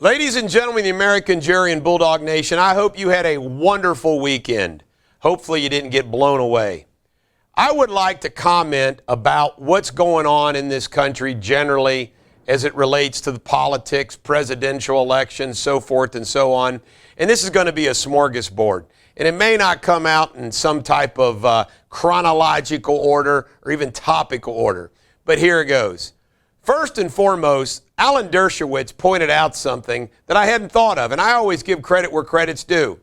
Ladies and gentlemen, the American Jerry and Bulldog Nation, I hope you had a wonderful weekend. Hopefully you didn't get blown away. I would like to comment about what's going on in this country generally as it relates to the politics, presidential elections, so forth and so on. And this is going to be a smorgasbord. And it may not come out in some type of chronological order or even topical order. But here it goes. First and foremost, Alan Dershowitz pointed out something that I hadn't thought of, and I always give credit where credit's due.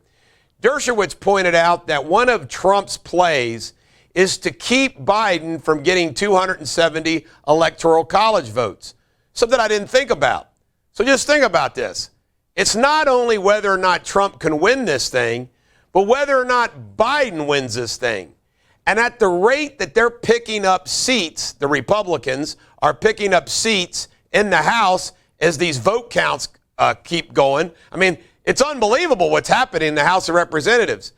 Dershowitz pointed out that one of Trump's plays is to keep Biden from getting 270 electoral college votes, something I didn't think about. So just think about this. It's not only whether or not Trump can win this thing, but whether or not Biden wins this thing. And at the rate that they're picking up seats, the Republicans are picking up seats in the House as these vote counts keep going. I mean, it's unbelievable what's happening in the House of Representatives.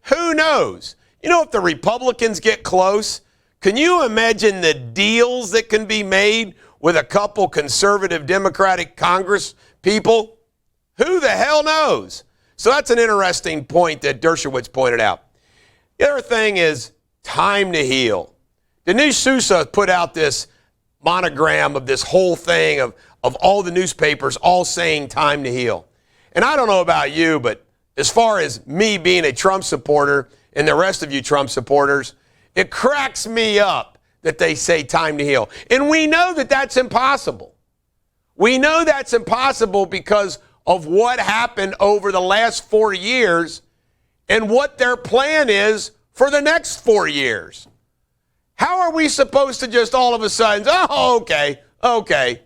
Who knows? You know, if the Republicans get close, can you imagine the deals that can be made with a couple conservative Democratic Congress people? Who the hell knows? So that's an interesting point that Dershowitz pointed out. The other thing is time to heal. Dinesh Sousa put out this monogram of this whole thing of all the newspapers all saying time to heal. And I don't know about you, but as far as me being a Trump supporter and the rest of you Trump supporters, it cracks me up that they say time to heal. And we know that that's impossible. We know that's impossible because of what happened over the last 4 years and what their plan is for the next 4 years. How are we supposed to just all of a sudden, okay.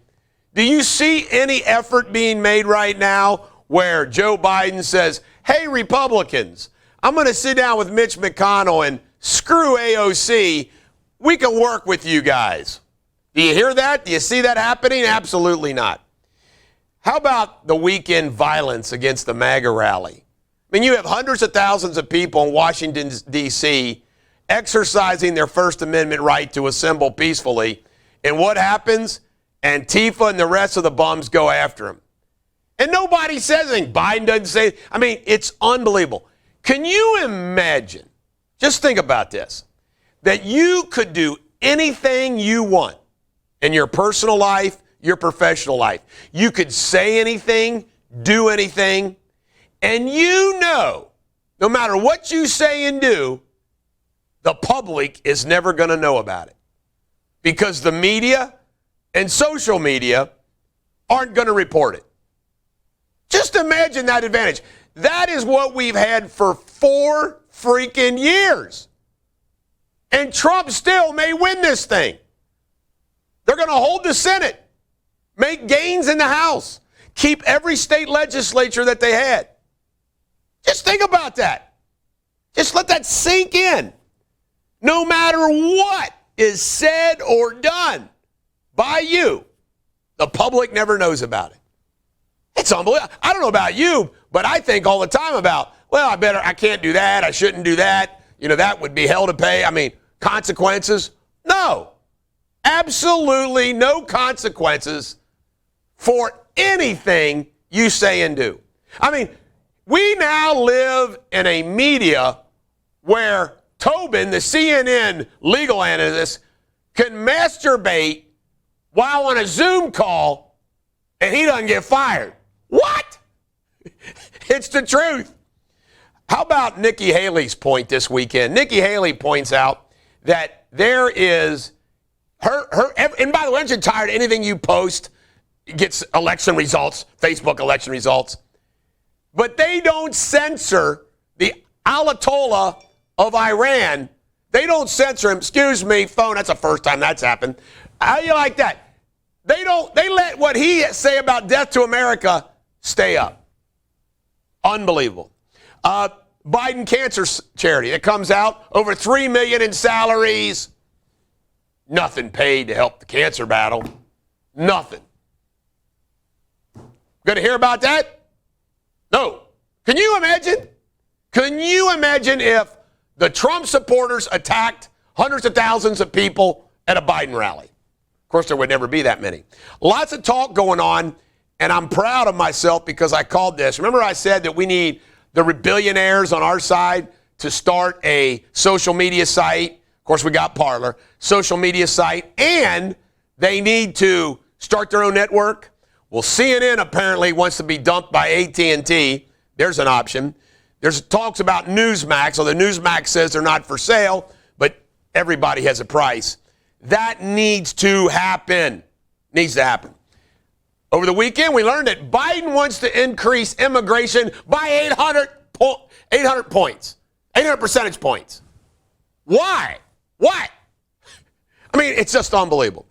Do you see any effort being made right now where Joe Biden says, hey, Republicans, I'm going to sit down with Mitch McConnell and screw AOC. We can work with you guys. Do you hear that? Do you see that happening? Absolutely not. How about the weekend violence against the MAGA rally? I mean, you have hundreds of thousands of people in Washington, D.C. exercising their First Amendment right to assemble peacefully. And what happens? Antifa and the rest of the bums go after them. And nobody says anything. Biden doesn't say it. I mean, it's unbelievable. Can you imagine, just think about this, that you could do anything you want in your personal life, your professional life. You could say anything, do anything, and you know, no matter what you say and do, the public is never going to know about it because the media and social media aren't going to report it. Just imagine that advantage. That is what we've had for 4 freaking years. And Trump still may win this thing. They're going to hold the Senate, make gains in the House, keep every state legislature that they had. Just think about that. Just let that sink in. No matter what is said or done by you, the public never knows about it. It's unbelievable. I don't know about you, but I think all the time about, well, I can't do that. I shouldn't do that. You know, that would be hell to pay. I mean, consequences? No. Absolutely no consequences for anything you say and do. I mean, we now live in a media where Tobin, the CNN legal analyst, can masturbate while on a Zoom call and he doesn't get fired. What? It's the truth. How about Nikki Haley's point this weekend? Nikki Haley points out that there is and by the way, aren't you tired of anything you post gets election results, Facebook election results? But they don't censor the Ayatollah of Iran. They don't censor him. Excuse me, phone. That's the first time that's happened. How do you like that? They let what he say about death to America stay up. Unbelievable. Biden Cancer Charity. It comes out over $3 million in salaries. Nothing paid to help the cancer battle. Nothing. Going to hear about that? No. Can you imagine? Can you imagine if the Trump supporters attacked hundreds of thousands of people at a Biden rally? Of course, there would never be that many. Lots of talk going on and I'm proud of myself because I called this. Remember I said that we need the billionaires on our side to start a social media site. Of course, we got Parler, social media site, and they need to start their own network. Well, CNN apparently wants to be dumped by AT&T. There's an option. There's talks about Newsmax, although Newsmax says they're not for sale, but everybody has a price. That needs to happen. Needs to happen. Over the weekend, we learned that Biden wants to increase immigration by 800 points, 800 percentage points. Why? Why? I mean, it's just unbelievable.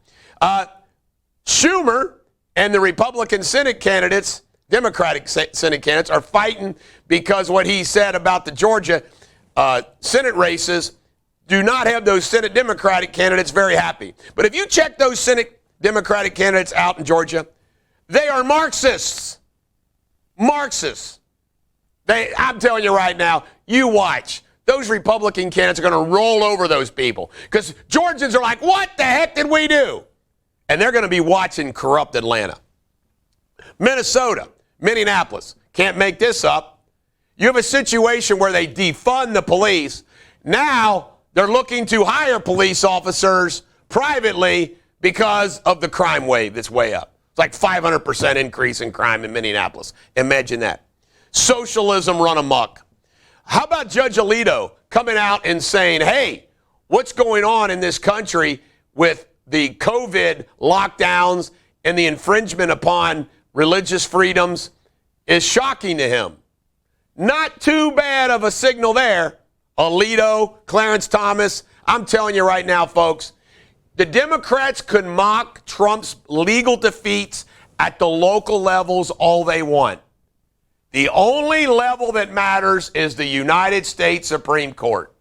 Schumer and the Republican Senate candidates, Democratic Senate candidates, are fighting because what he said about the Georgia Senate races do not have those Senate Democratic candidates very happy. But if you check those Senate Democratic candidates out in Georgia, they are Marxists. Marxists. I'm telling you right now, you watch. Those Republican candidates are going to roll over those people because Georgians are like, what the heck did we do? And they're going to be watching corrupt Atlanta. Minnesota, Minneapolis, can't make this up. You have a situation where they defund the police. Now they're looking to hire police officers privately because of the crime wave that's way up. It's like 500% increase in crime in Minneapolis. Imagine that. Socialism run amok. How about Judge Alito coming out and saying, hey, what's going on in this country with the COVID lockdowns and the infringement upon religious freedoms is shocking to him. Not too bad of a signal there. Alito, Clarence Thomas, I'm telling you right now, folks, the Democrats could mock Trump's legal defeats at the local levels all they want. The only level that matters is the United States Supreme Court.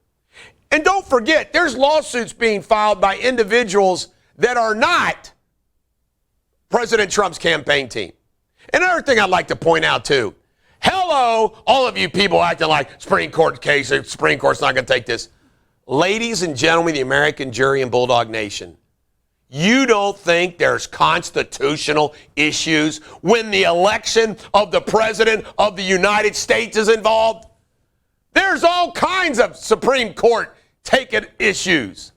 And don't forget, there's lawsuits being filed by individuals that are not President Trump's campaign team. Another thing I'd like to point out, too. Hello, all of you people acting like Supreme Court case, the Supreme Court's not going to take this. Ladies and gentlemen, the American jury and Bulldog Nation, you don't think there's constitutional issues when the election of the President of the United States is involved? There's all kinds of Supreme Court taking issues,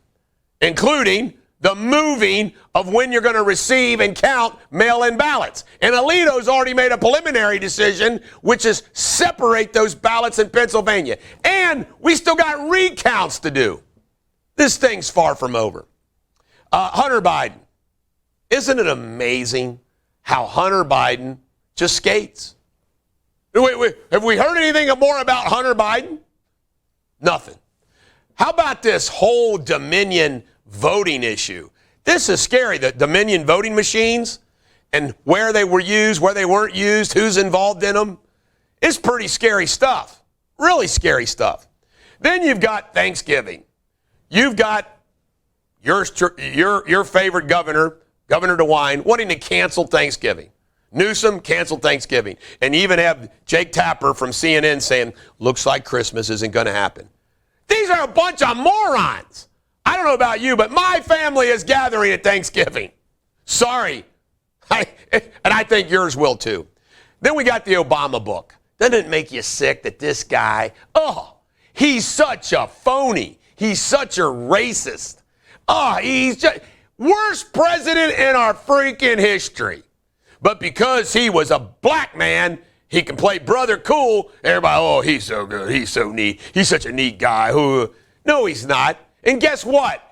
including the moving of when you're going to receive and count mail-in ballots. And Alito's already made a preliminary decision, which is separate those ballots in Pennsylvania. And we still got recounts to do. This thing's far from over. Hunter Biden. Isn't it amazing how Hunter Biden just skates? Wait, have we heard anything more about Hunter Biden? Nothing. How about this whole Dominion voting issue? This is scary. The Dominion voting machines and where they were used, where they weren't used, who's involved in them. It's pretty scary stuff. Really scary stuff. Then you've got Thanksgiving. You've got your favorite governor, Governor DeWine, wanting to cancel Thanksgiving. Newsom canceled Thanksgiving. And you even have Jake Tapper from CNN saying, looks like Christmas isn't going to happen. These are a bunch of morons. I don't know about you, but my family is gathering at Thanksgiving. Sorry. And I think yours will too. Then we got the Obama book. Doesn't it make you sick that this guy, he's such a phony. He's such a racist. He's just worst president in our freaking history. But because he was a black man, he can play brother cool. Everybody, he's so good. He's so neat. He's such a neat guy. No, he's not. And guess what?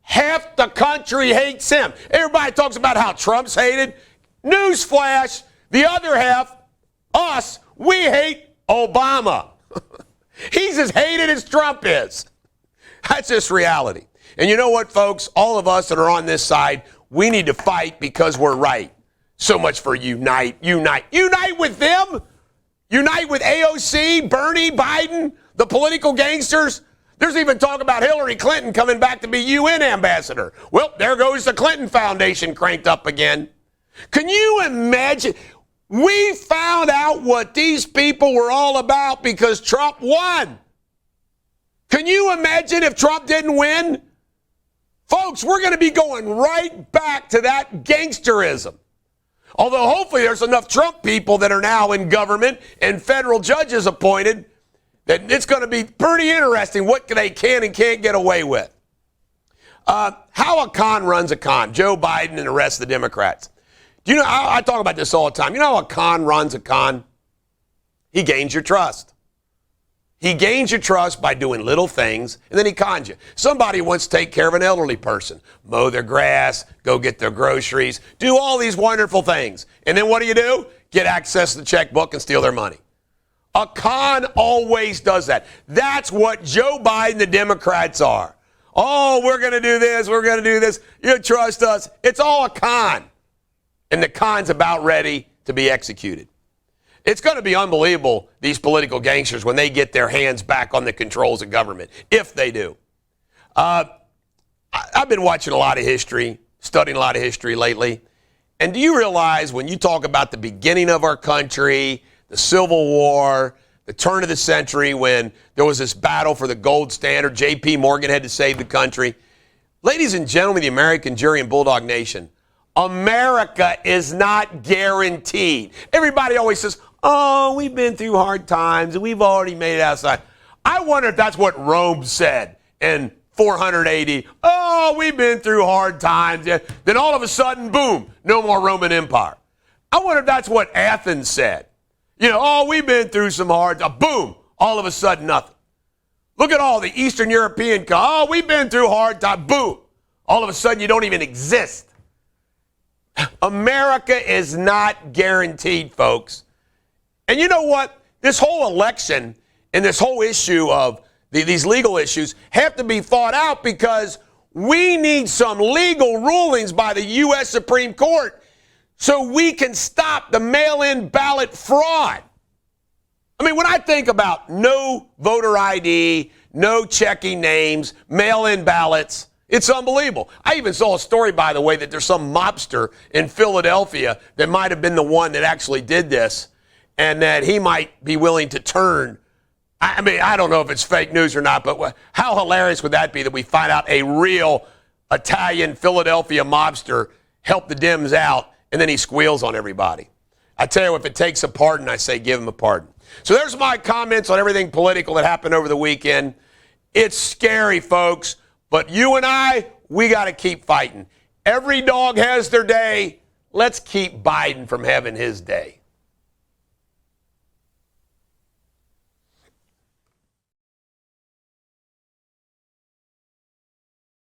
Half the country hates him. Everybody talks about how Trump's hated. Newsflash, the other half, us, we hate Obama. He's as hated as Trump is. That's just reality. And you know what, folks? All of us that are on this side, we need to fight because we're right. So much for unite. Unite with them? Unite with AOC, Bernie, Biden, the political gangsters? There's even talk about Hillary Clinton coming back to be UN ambassador. Well, there goes the Clinton Foundation cranked up again. Can you imagine? We found out what these people were all about because Trump won. Can you imagine if Trump didn't win? Folks, we're going to be going right back to that gangsterism. Although hopefully there's enough Trump people that are now in government and federal judges appointed that it's going to be pretty interesting what they can and can't get away with. How a con runs a con. Joe Biden and the rest of the Democrats. Do you know, I talk about this all the time. You know how a con runs a con? He gains your trust. He gains your trust by doing little things, and then he cons you. Somebody wants to take care of an elderly person, mow their grass, go get their groceries, do all these wonderful things. And then what do? Get access to the checkbook and steal their money. A con always does that. That's what Joe Biden and the Democrats are. Oh, we're going to do this, we're going to do this. You trust us. It's all a con. And the con's about ready to be executed. It's going to be unbelievable, these political gangsters, when they get their hands back on the controls of government, if they do. I've been watching a lot of history, studying a lot of history lately. And do you realize when you talk about the beginning of our country, the Civil War, the turn of the century when there was this battle for the gold standard, J.P. Morgan had to save the country. Ladies and gentlemen, the American jury and Bulldog Nation, America is not guaranteed. Everybody always says, oh, we've been through hard times and we've already made it outside. I wonder if that's what Rome said in 480. Oh, we've been through hard times. Yeah. Then all of a sudden, boom, no more Roman Empire. I wonder if that's what Athens said. You know, oh, we've been through some hard times. Boom, all of a sudden, nothing. Look at all the Eastern European, oh, we've been through hard times. Boom, all of a sudden you don't even exist. America is not guaranteed, folks. And you know what? This whole election and this whole issue of these legal issues have to be thought out because we need some legal rulings by the U.S. Supreme Court so we can stop the mail-in ballot fraud. I mean, when I think about no voter ID, no checking names, mail-in ballots, it's unbelievable. I even saw a story, by the way, that there's some mobster in Philadelphia that might have been the one that actually did this and that he might be willing to turn. I mean, I don't know if it's fake news or not, but how hilarious would that be that we find out a real Italian Philadelphia mobster helped the Dems out and then he squeals on everybody. I tell you, if it takes a pardon, I say give him a pardon. So there's my comments on everything political that happened over the weekend. It's scary, folks, but you and I, we got to keep fighting. Every dog has their day. Let's keep Biden from having his day.